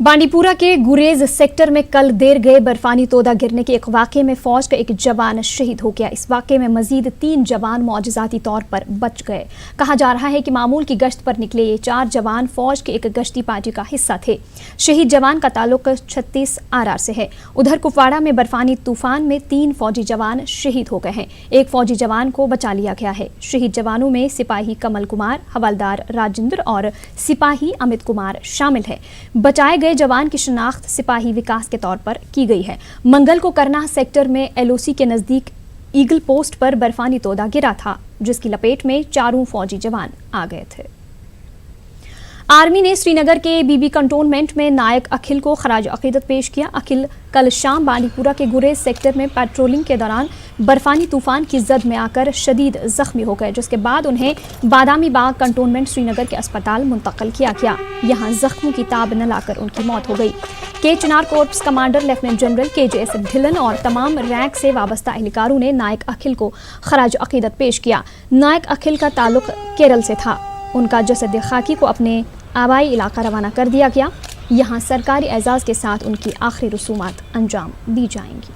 बांडीपुरा के गुरेज सेक्टर में कल देर गए बर्फानी तोदा गिरने के एक वाक़े में फौज का एक जवान शहीद हो गया। इस वाक़े में मजीद 3 जवान मौजज़ाती तौर पर बच गए। कहा जा रहा है कि मामूल की गश्त पर निकले ये 4 जवान फौज के एक गश्ती पार्टी का हिस्सा थे। शहीद जवान का ताल्लुक 36 आर से है। उधर कुपवाड़ा में बर्फानी तूफान में 3 फौजी जवान शहीद हो गए हैं। एक फौजी जवान को बचा लिया गया है। शहीद जवानों में सिपाही कमल कुमार, हवलदार राजेंद्र और सिपाही अमित कुमार शामिल है। बचाए जवान की शिनाख्त सिपाही विकास के तौर पर की गई है। मंगल को करनाह सेक्टर में एलओसी के नजदीक ईगल पोस्ट पर बर्फानी तोदा गिरा था, जिसकी लपेट में 4 फौजी जवान आ गए थे। आर्मी ने श्रीनगर के बीबी कंटोनमेंट में नायक अखिल को खराज अकीदत पेश किया। अखिल कल शाम बांडीपुरा के गुरेज सेक्टर में पेट्रोलिंग के दौरान बर्फानी तूफान की जद में आकर शदीद जख्मी हो गए, जिसके बाद उन्हें बादामी बाग कंटोनमेंट श्रीनगर के अस्पताल मुंतकिल किया गया। यहाँ जख्मों की ताब न लाकर उनकी मौत हो गई। के Chinar corps commander lieutenant general KJS Dhillon और तमाम रैंक से वाबस्ता एहलकारों ने नायक अखिल को खराज अकीदत पेश किया। नायक अखिल का ताल्लुक केरल से था। उनका जसद खाकी को अपने आबाई इलाका रवाना कर दिया गया। यहाँ सरकारी एजाज़ के साथ उनकी आखिरी रसूमात अंजाम दी जाएंगी।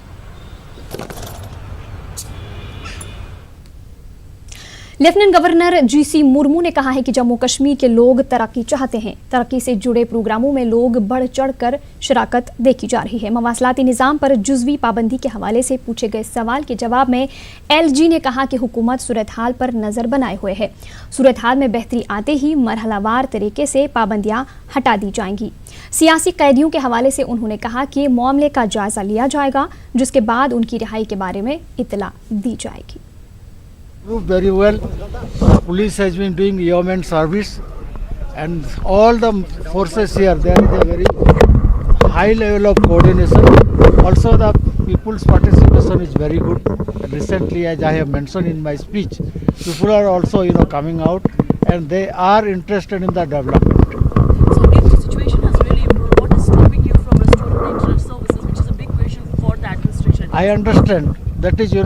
लेफ्टिनेंट गवर्नर GC मुर्मू ने कहा है कि जम्मू कश्मीर के लोग तरक्की चाहते हैं। तरक्की से जुड़े प्रोग्रामों में लोग बढ़ चढ़कर शराकत देखी जा रही है। मवासलाती निज़ाम पर जुज़वी पाबंदी के हवाले से पूछे गए सवाल के जवाब में LG ने कहा कि हुकूमत सूरत हाल पर नज़र बनाए हुए है। सूरत हाल में बेहतरी आते ही मरहलावार तरीके से पाबंदियाँ हटा दी जाएंगी। सियासी कैदियों के हवाले से उन्होंने कहा कि मामले का जायजा लिया जाएगा, जिसके बाद उनकी रिहाई के बारे में इत्तला दी जाएगी। Very well. Police has been doing yeoman service, and all the forces here, there is a very high level of coordination. Also, the people's participation is very good. Recently, as I have mentioned in my speech, people are also, coming out, and they are interested in the development. So, if the situation has really improved, what is stopping you from restoring the internet services, which is a big question for the administration? I understand. That is,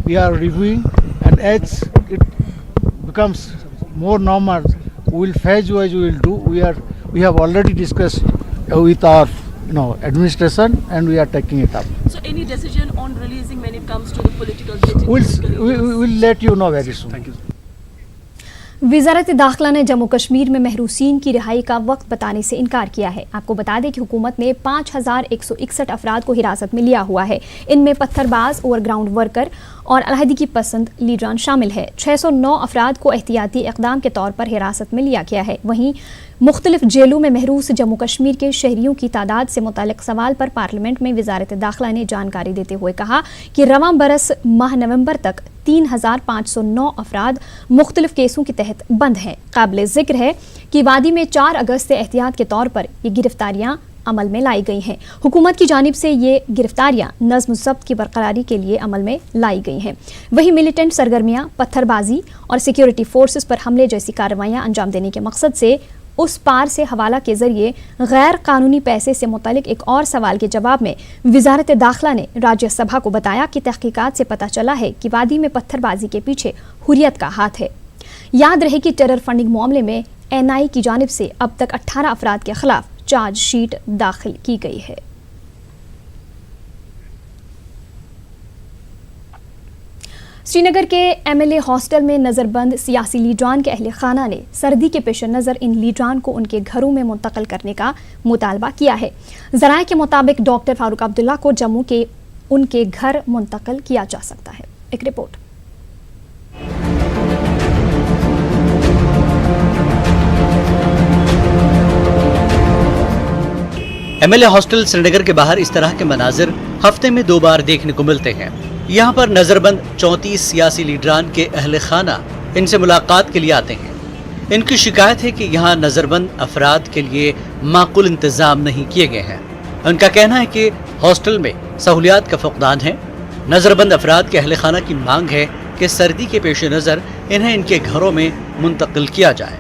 we are reviewing. And as it becomes more normal, we will phase-wise we will do. We have already discussed with our administration, and we are taking it up. So any decision on releasing when it comes to the political? We will let you know very soon. Thank you. वज़ारत दाखिला ने जम्मू कश्मीर में महरूसीन की रिहाई का वक्त बताने से इनकार किया है। आपको बता दें कि हुकूमत ने 5161 अफराद को हिरासत में लिया हुआ है। इनमें पत्थरबाज, ओवरग्राउंड वर्कर और अलहदगी पसंद लीडरान शामिल है। 609 अफराद को एहतियाती इक़दाम के तौर पर हिरासत में लिया गया है। वहीं मुख्तलिफ जेलों में महरूस जम्मू कश्मीर के शहरियों की तादाद से मुतालिक सवाल पर पार्लियामेंट में वज़ारत दाखिला ने जानकारी देते हुए कहा कि रवां बरस माह नवंबर तक 3509 अफराद मुख्तलिफ केसों के तहत बंद हैं। काबिल ज़िक्र है कि वादी में 4 अगस्त से एहतियात के तौर पर ये गिरफ्तारियाँ अमल में लाई गई हैं। हुकूमत की जानिब से ये गिरफ्तारियां नज़्म ज़ब्त की बरकरारी के लिए अमल में लाई गई हैं। वहीं मिलिटेंट सरगर्मियां, पत्थरबाजी और सिक्योरिटी फोर्सेस पर हमले जैसी कार्रवाइयां अंजाम देने के मकसद से उस पार से हवाला के जरिए गैर कानूनी पैसे से मुतालिक एक और सवाल के जवाब में वज़ारत दाखिला ने राज्यसभा को बताया कि तहकीकात से पता चला है कि वादी में पत्थरबाजी के पीछे हुर्रियत का हाथ है। याद रहे कि टेरर फंडिंग मामले में NI की जानिब से अब तक 18 अफराद के खिलाफ चार्जशीट दाखिल की गई है। श्रीनगर के MLA हॉस्टल में नज़रबंद सियासी लीडरान के अहल खाना ने सर्दी के पेश नज़र इन लीडरान को उनके घरों में मुंतकिल करने का मुतालबा किया है। ज़राए के मुताबिक डॉक्टर फारूक अब्दुल्ला को जम्मू के उनके घर मुंतकिल किया जा सकता है। एक रिपोर्ट। MLA हॉस्टल श्रीनगर के बाहर इस तरह के मनाजिर हफ्ते में 2 बार देखने को मिलते हैं। यहाँ पर नजरबंद 34 सियासी लीडरान के अहल खाना इनसे मुलाकात के लिए आते हैं। इनकी शिकायत है कि यहाँ नजरबंद अफराद के लिए माकूल इंतजाम नहीं किए गए हैं। उनका कहना है कि हॉस्टल में सहूलियात का फुकदान है। नजरबंद अफराद के अहल खाना की मांग है कि सर्दी के पेश नज़र इन्हें इनके घरों में मुंतकिल किया जाए।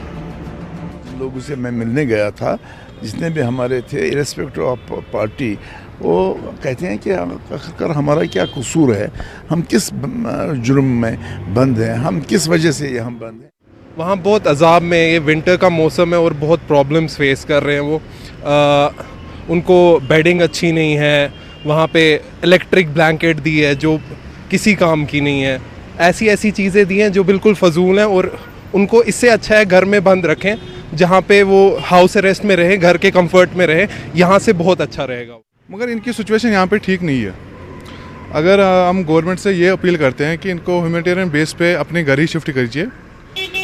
लोगों से मैं मिलने गया था, जितने भी हमारे थे इरेस्पेक्टिव ऑफ पार्टी, वो कहते हैं कि आखिरकार हमारा क्या कसूर है, हम किस जुर्म में बंद हैं, हम किस वजह से यहाँ बंद हैं। वहाँ बहुत अजाब में, ये विंटर का मौसम है और बहुत प्रॉब्लम्स फेस कर रहे हैं वो। उनको बेडिंग अच्छी नहीं है, वहाँ पे इलेक्ट्रिक ब्लैंकेट दी है जो किसी काम की नहीं है, ऐसी ऐसी चीज़ें दी हैं जो बिल्कुल फजूल हैं। और उनको इससे अच्छा है घर में बंद रखें, जहाँ पे वो हाउस अरेस्ट में रहे, घर के कंफर्ट में रहे, यहाँ से बहुत अच्छा रहेगा। मगर इनकी सिचुएशन यहाँ पे ठीक नहीं है। अगर हम गवर्नमेंट से ये अपील करते हैं कि इनको ह्यूमैनिटेरियन बेस पे अपने घर ही शिफ्ट कीजिए,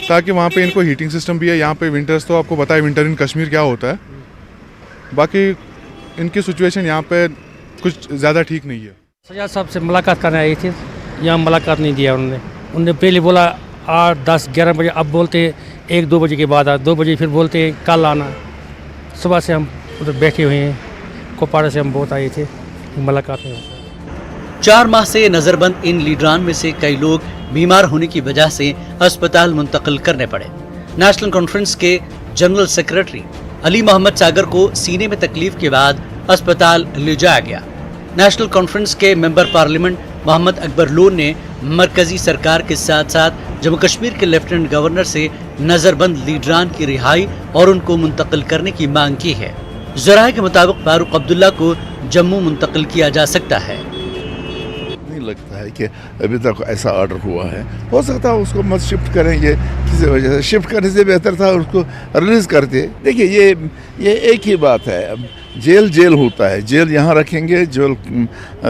ताकि वहाँ पे इनको हीटिंग सिस्टम भी है। यहाँ पे विंटर्स तो आपको पता है विंटर इन कश्मीर क्या होता है। बाकी इनकी सिचुएशन यहाँ पे कुछ ज़्यादा ठीक नहीं है। सजाद साहब से मुलाकात करने आई थी, यहाँ मुलाकात नहीं दिया उन्होंने पहले बोला 8, 10, 11 बजे, अब बोलते 1-2 बजे के बाद 2 बजे फिर बोलते कल आना। सुबह से हम उधर बैठे हुए हैं, कुपवाड़ा से हम बहुत आए थे, मुलाकात नहीं हुई। 4 माह से नजरबंद इन लीडरान में से कई लोग बीमार होने की वजह से अस्पताल मुंतकिल करने पड़े। नेशनल कॉन्फ्रेंस के जनरल सेक्रेटरी अली मोहम्मद सागर को सीने में तकलीफ के बाद अस्पताल ले जाया गया। नेशनल कॉन्फ्रेंस के मेंबर पार्लियामेंट मोहम्मद अकबर लोन ने मरकजी सरकार के साथ साथ जम्मू कश्मीर के लेफ्टिनेंट गवर्नर से नजरबंद लीडरान की रिहाई और उनको मुंतकिल करने की मांग की है। जराये के मुताबिक फारूक अब्दुल्ला को जम्मू मुंतकिल किया जा सकता है। लगता है कि अभी तक ऐसा ऑर्डर हुआ है, हो सकता है उसको मत शिफ्ट करेंगे किसी वजह से। शिफ्ट करने से बेहतर था उसको रिलीज करते। देखिए ये एक ही बात है, जेल होता है, जेल यहाँ रखेंगे, जेल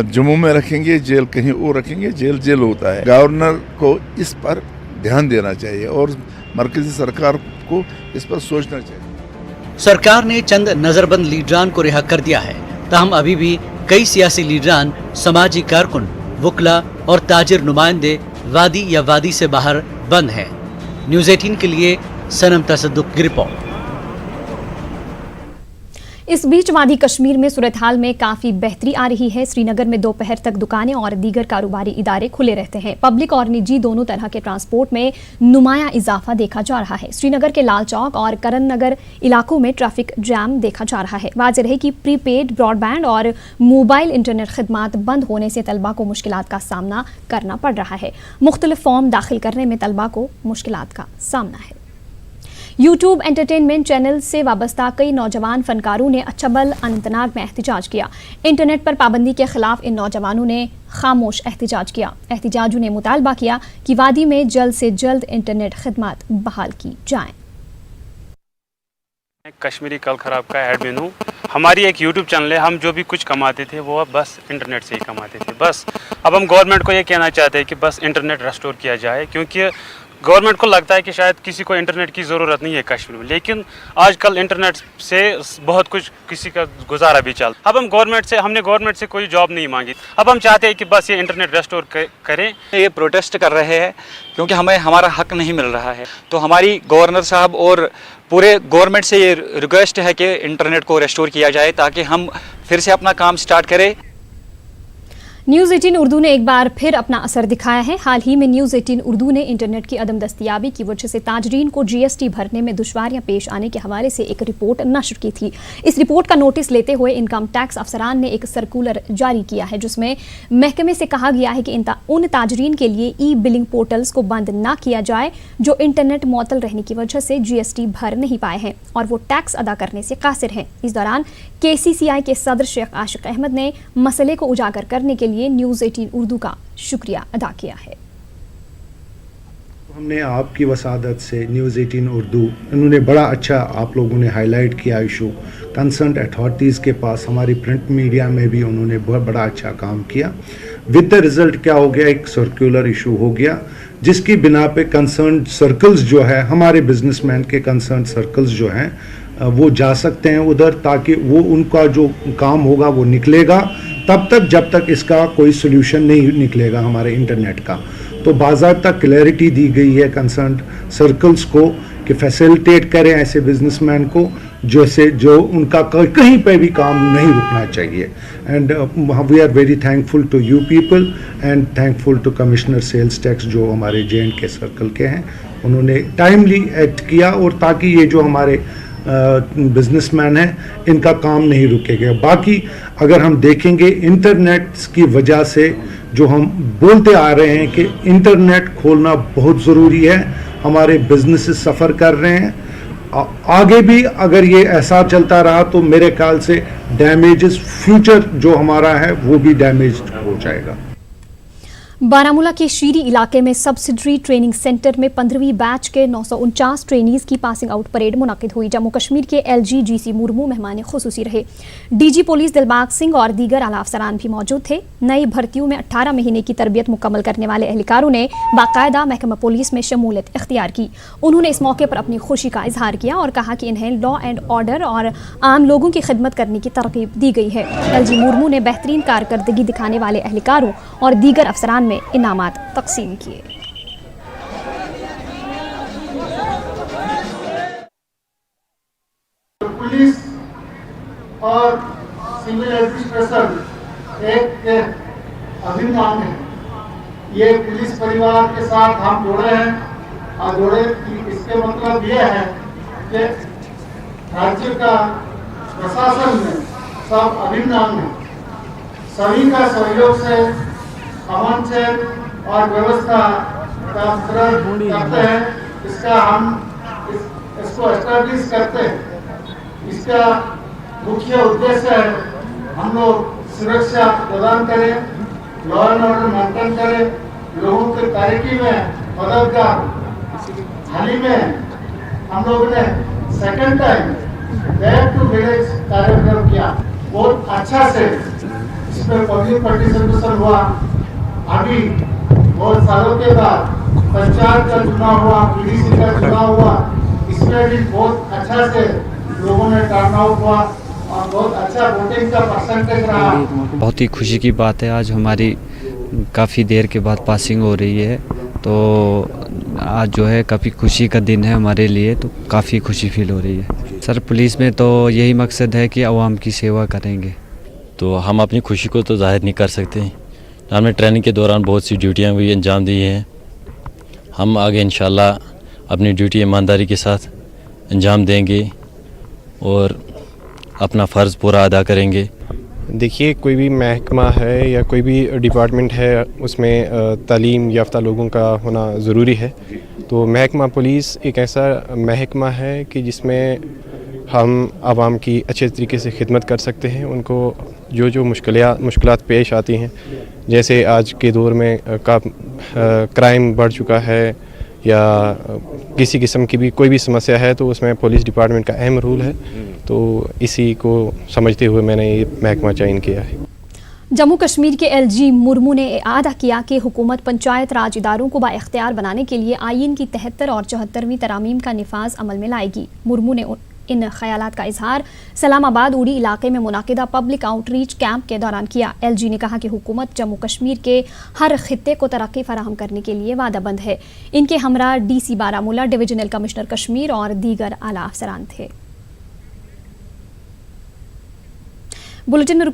जम्मू में रखेंगे, जेल कहीं और रखेंगे, जेल होता है। गवर्नर को इस पर ध्यान देना चाहिए और मरकजी सरकार को इस पर सोचना चाहिए। सरकार ने चंद नजरबंद लीडरान को रिहा कर दिया है, ताहम अभी भी कई सियासी लीडरान, समाजी कारकुन, वकला और ताजिर नुमाइंदे वादी या वादी से बाहर बंद हैं। न्यूज़ 18 के लिए सनम तसद्दुक की रिपोर्ट। इस बीच वादी कश्मीर में सूरत हाल में काफी बेहतरी आ रही है। श्रीनगर में दोपहर तक दुकानें और दीगर कारोबारी इदारे खुले रहते हैं। पब्लिक और निजी दोनों तरह के ट्रांसपोर्ट में नुमाया इजाफा देखा जा रहा है। श्रीनगर के लाल चौक और करन नगर इलाकों में ट्रैफिक जैम देखा जा रहा है। वाज़ेह है कि प्रीपेड ब्रॉडबैंड और मोबाइल इंटरनेट खदमात बंद होने से तलबा को मुश्किलात का सामना करना पड़ रहा है। मुख्तलिफ फॉर्म दाखिल करने में तलबा को मुश्किलात का सामना है। यूट्यूब एंटरटेनमेंट चैनल से वाबस्ता कई नौजवान फनकारों ने अचंबल अनंतनाग में एहतजाज किया। इंटरनेट पर पाबंदी के खिलाफ इन नौजवानों ने खामोश एहतजाज किया। एहतजाजों ने मुतालबा किया कि वादी में जल्द से जल्द इंटरनेट खिदमत बहाल की जाएं। कश्मीरी कल खराब का एडमिन हूँ। हमारी एक यूट्यूब चैनल है, हम जो भी कुछ कमाते थे वो अब बस इंटरनेट से ही कमाते थे। बस अब हम गवर्नमेंट को ये कहना चाहते हैं कि बस इंटरनेट रेस्टोर किया जाए, क्योंकि गवर्नमेंट को लगता है कि शायद किसी को इंटरनेट की ज़रूरत नहीं है कश्मीर में, लेकिन आजकल इंटरनेट से बहुत कुछ किसी का गुजारा भी चल। अब हमने गवर्नमेंट से कोई जॉब नहीं मांगी, अब हम चाहते हैं कि बस ये इंटरनेट रेस्टोर करें। ये प्रोटेस्ट कर रहे हैं क्योंकि हमें हमारा हक नहीं मिल रहा है। तो हमारी गवर्नर साहब और पूरे गवर्नमेंट से ये रिक्वेस्ट है कि इंटरनेट को रेस्टोर किया जाए ताकि हम फिर से अपना काम स्टार्ट करें। न्यूज़ 18 उर्दू ने एक बार फिर अपना असर दिखाया है। हाल ही में न्यूज़ 18 उर्दू ने इंटरनेट की अदम दस्तयाबी की वजह से ताजरीन को GST भरने में दुश्वारियां पेश आने के हवाले से एक रिपोर्ट नशर की थी। इस रिपोर्ट का नोटिस लेते हुए इनकम टैक्स अफसरान ने एक सर्कुलर जारी किया है, जिसमें महकमे से कहा गया है कि उन ताजरीन के लिए ई-बिलिंग पोर्टल्स को बंद ना किया जाए जो इंटरनेट मुअत्तल रहने की वजह से GST भर नहीं पाए हैं और वो टैक्स अदा करने से कासिर हैं। इस दौरान KCCI के सदर शेख आशिक अहमद ने मसले को उजागर करने के लिए न्यूज़ 18 उर्दू का शुक्रिया अदा किया है। हमने आपकी वसादत से न्यूज़ 18 उर्दू, इन्होंने बड़ा अच्छा आप लोगों ने हाईलाइट किया इशू। कंसर्न अथॉरिटीज़ के पास हमारी प्रिंट मीडिया में भी उन्होंने बहुत बड़ा अच्छा काम किया। विद द रिज़ल्ट क्या हो गया, एक सर्कुलर इशू हो गया जिसकी बिना पे कंसर्न सर्कल्स जो है, हमारे बिजनेसमैन के कंसर्न सर्कल्स जो हैं वो जा सकते हैं उधर, ताकि वो उनका जो काम होगा वो निकलेगा तब तक जब तक इसका कोई सोल्यूशन नहीं निकलेगा हमारे इंटरनेट का। तो बाज़ाब्ता क्लैरिटी दी गई है कंसर्न सर्कल्स को कि फैसिलिटेट करें ऐसे बिजनेसमैन को जैसे जो उनका कहीं पे भी काम नहीं रुकना चाहिए। And we are very thankful to you people and thankful to commissioner sales tax जो हमारे JNK सर्कल के हैं, उन्होंने टाइमली एक्ट किया और ताकि ये जो हमारे बिजनेसमैन हैं इनका काम नहीं रुकेगा। बाकी अगर हम देखेंगे इंटरनेट की वजह से जो हम बोलते आ रहे हैं कि इंटरनेट खोलना बहुत ज़रूरी है, हमारे बिजनेसेस सफ़र कर रहे हैं। आगे भी अगर ये ऐसा चलता रहा तो मेरे ख्याल से डैमेजेस फ्यूचर जो हमारा है वो भी डैमेज हो जाएगा। बारामूला के शीरी इलाके में सब्सिडरी ट्रेनिंग सेंटर में 15वीं बैच के 949 ट्रेनीज की पासिंग आउट परेड मुनक्किद हुई। जम्मू कश्मीर के LG GC मुर्मू मेहमान खुसूसी रहे। DG पुलिस दिलबाग सिंह और दीगर आला अफसरान भी मौजूद थे। नई भर्तियों में 18 महीने की तरबियत मुकम्मल करने वाले एहलकारों ने बाकायदा महकमा पुलिस में शमूलियत इख्तियार की। उन्होंने इस मौके पर अपनी खुशी का इजहार किया और कहा कि इन्हें लॉ एंड ऑर्डर और आम लोगों की खिदमत करने की तरकीब दी गई है। LG मुर्मू ने बेहतरीन कारकर्दगी दिखाने वाले एहलकारों और दीगर अफसरान में इनामात तकसीम किए। पुलिस और सिविल एडमिनिस्ट्रेशन एक अभिन्न अंग है। ये पुलिस परिवार के साथ हम जुड़े हैं और जुड़े इसके मतलब ये है कि राज्य का प्रशासन में सब अभिन्न अंग है। सभी का सहयोग से अमन चैन और व्यवस्था का करते हैं। इसका हम इसको एस्टैब्लिश करते हैं। इसका मुख्य उद्देश्य है हम लोग सुरक्षा प्रदान करें, लॉ एंड ऑर्डर मेंटेन करें, लोगों के तरक्की में मददगार। हाल ही में हम लोगों ने second time back to village कार्यक्रम किया, बहुत अच्छा से इसमें पब्लिक पार्टिसिपेशन हुआ। अभी बहुत सालों के बाद पंचायत का चुनाव हुआ, PDC का चुनाव हुआ, इसमें भी बहुत अच्छा से लोगों ने टर्न आउट हुआ और बहुत अच्छा वोटिंग का परसेंटेज रहा। बहुत ही खुशी की बात है, आज हमारी काफ़ी देर के बाद पासिंग हो रही है, तो आज जो है काफ़ी खुशी का दिन है हमारे लिए, तो काफ़ी खुशी फील हो रही है। सर पुलिस में तो यही मकसद है कि आवाम की सेवा करेंगे। तो हम अपनी खुशी को तो जाहिर नहीं कर सकते। हमने ट्रेनिंग के दौरान बहुत सी ड्यूटियाँ भी अंजाम दी हैं। हम आगे इंशाल्लाह अपनी ड्यूटी ईमानदारी के साथ अंजाम देंगे और अपना फ़र्ज़ पूरा अदा करेंगे। देखिए, कोई भी महकमा है या कोई भी डिपार्टमेंट है, उसमें तालीम याफ्ता लोगों का होना ज़रूरी है। तो महकमा पुलिस एक ऐसा महकमा है कि जिसमें हम आवाम की अच्छे तरीके से खिदमत कर सकते हैं। उनको जो जो मुश्किलात पेश आती हैं, जैसे आज के दौर में क्राइम बढ़ चुका है या किसी किस्म की भी कोई भी समस्या है, तो उसमें पुलिस डिपार्टमेंट का अहम रोल है। तो इसी को समझते हुए मैंने ये महकमा चयन किया है। जम्मू कश्मीर के LG मुर्मू ने आदा किया कि हुकूमत पंचायत राज इदारों को बाइख्तियार बनाने के लिए आईन की 73 और 74वीं तरमीम का निफाज अमल में लाएगी। मुर्मू ने इन ख्यालात का इजहार सलामाबाद उड़ी इलाके में मुनाकिदा पब्लिक आउटरीच कैंप के दौरान किया। LG ने कहा कि हुकूमत जम्मू कश्मीर के हर खित्ते को तरक्की फराहम करने के लिए वादाबंद है। इनके हमरा DC Baramulla, divisional commissioner Kashmir और दीगर आला अफसरान थे। बुलेटिन में